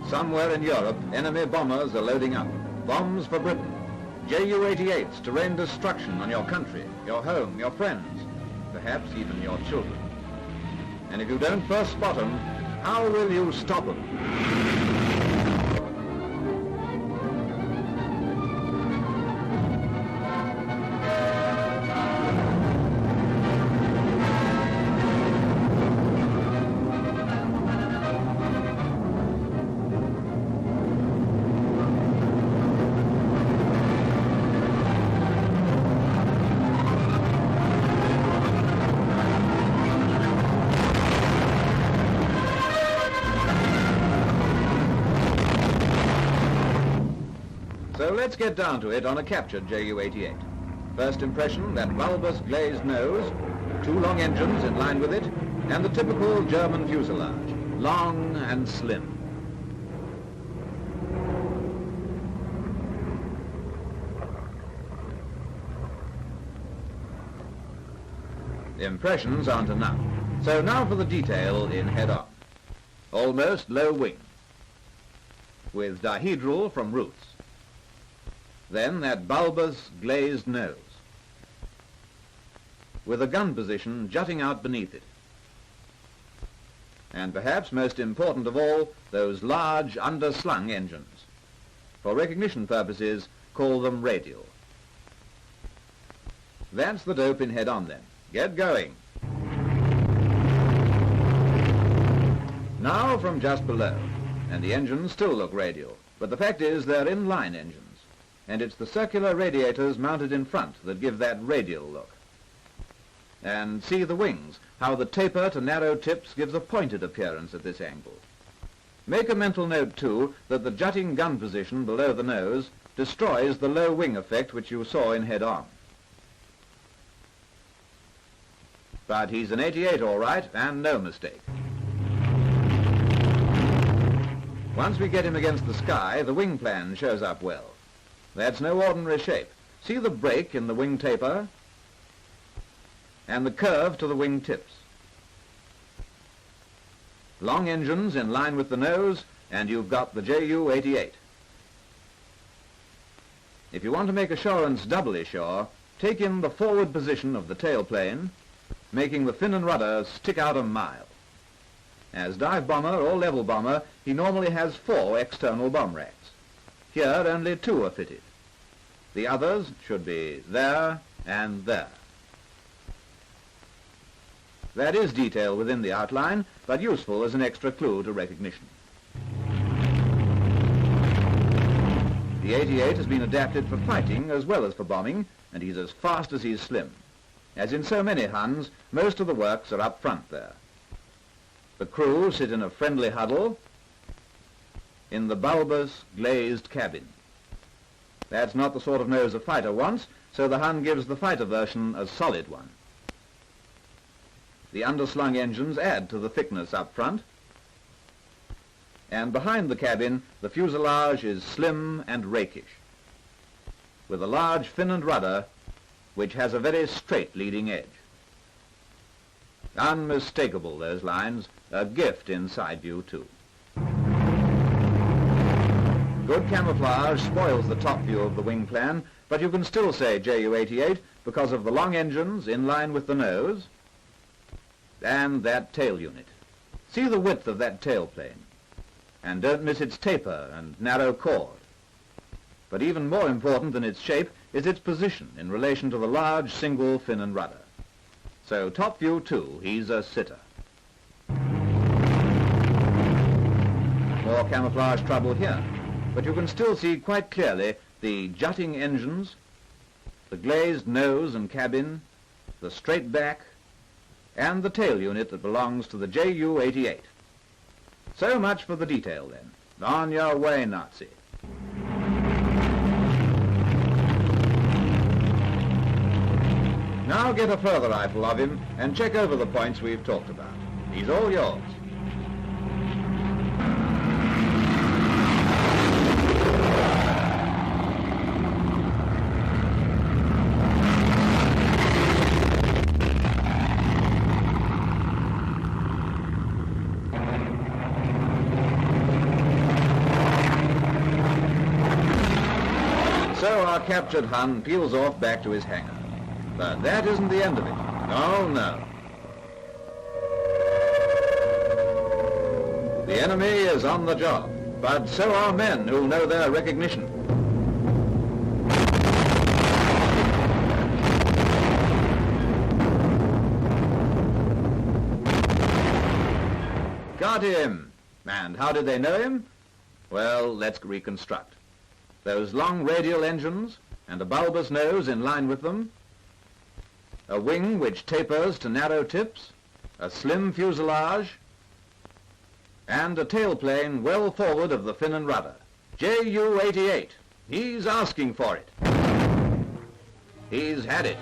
Somewhere in Europe, enemy bombers are loading up. Bombs for Britain. Ju-88s to rain destruction on your country, your home, your friends, perhaps even your children. And if you don't first spot them, how will you stop them? So let's get down to it on a captured Ju-88. First impression, that bulbous glazed nose, two long engines in line with it, and the typical German fuselage, long and slim. Impressions aren't enough. So now for the detail in head-on. Almost low wing, with dihedral from roots. Then that bulbous glazed nose, with a gun position jutting out beneath it. And perhaps most important of all, those large underslung engines. For recognition purposes, call them radial. That's the dope in head-on then. Get going. Now from just below, and the engines still look radial, but the fact is they're inline engines. And it's the circular radiators mounted in front that give that radial look. And see the wings, how the taper to narrow tips gives a pointed appearance at this angle. Make a mental note too that the jutting gun position below the nose destroys the low wing effect which you saw in head-on. But he's an 88 all right, and no mistake. Once we get him against the sky, the wing plan shows up well. That's no ordinary shape. See the break in the wing taper and the curve to the wing tips. Long engines in line with the nose, and you've got the Ju-88. If you want to make assurance doubly sure, take in the forward position of the tailplane, making the fin and rudder stick out a mile. As dive bomber or level bomber, he normally has 4 external bomb racks. Here only 2 are fitted. The others should be there and there. That is detail within the outline, but useful as an extra clue to recognition. The 88 has been adapted for fighting as well as for bombing, and he's as fast as he's slim. As in so many Huns, most of the works are up front there. The crew sit in a friendly huddle in the bulbous glazed cabin. That's not the sort of nose a fighter wants, so the Hun gives the fighter version a solid one. The underslung engines add to the thickness up front, and behind the cabin the fuselage is slim and rakish, with a large fin and rudder which has a very straight leading edge. Unmistakable, those lines, a gift in side view too. Good camouflage spoils the top view of the wing plan, but you can still say Ju-88 because of the long engines in line with the nose and that tail unit. See the width of that tailplane, and don't miss its taper and narrow chord. But even more important than its shape is its position in relation to the large single fin and rudder. So top view too, he's a sitter. More camouflage trouble here, but you can still see quite clearly the jutting engines, the glazed nose and cabin, the straight back, and the tail unit that belongs to the Ju-88. So much for the detail then. On your way, Nazi. Now get a further eyeful of him and check over the points we've talked about. He's all yours. captured Hun peels off back to his hangar. But that isn't the end of it. Oh, no. The enemy is on the job, but so are men who'll know their recognition. Got him! And how did they know him? Well, let's reconstruct. Those long radial engines and a bulbous nose in line with them, a wing which tapers to narrow tips, a slim fuselage, and a tailplane well forward of the fin and rudder. Ju-88. He's asking for it. He's had it.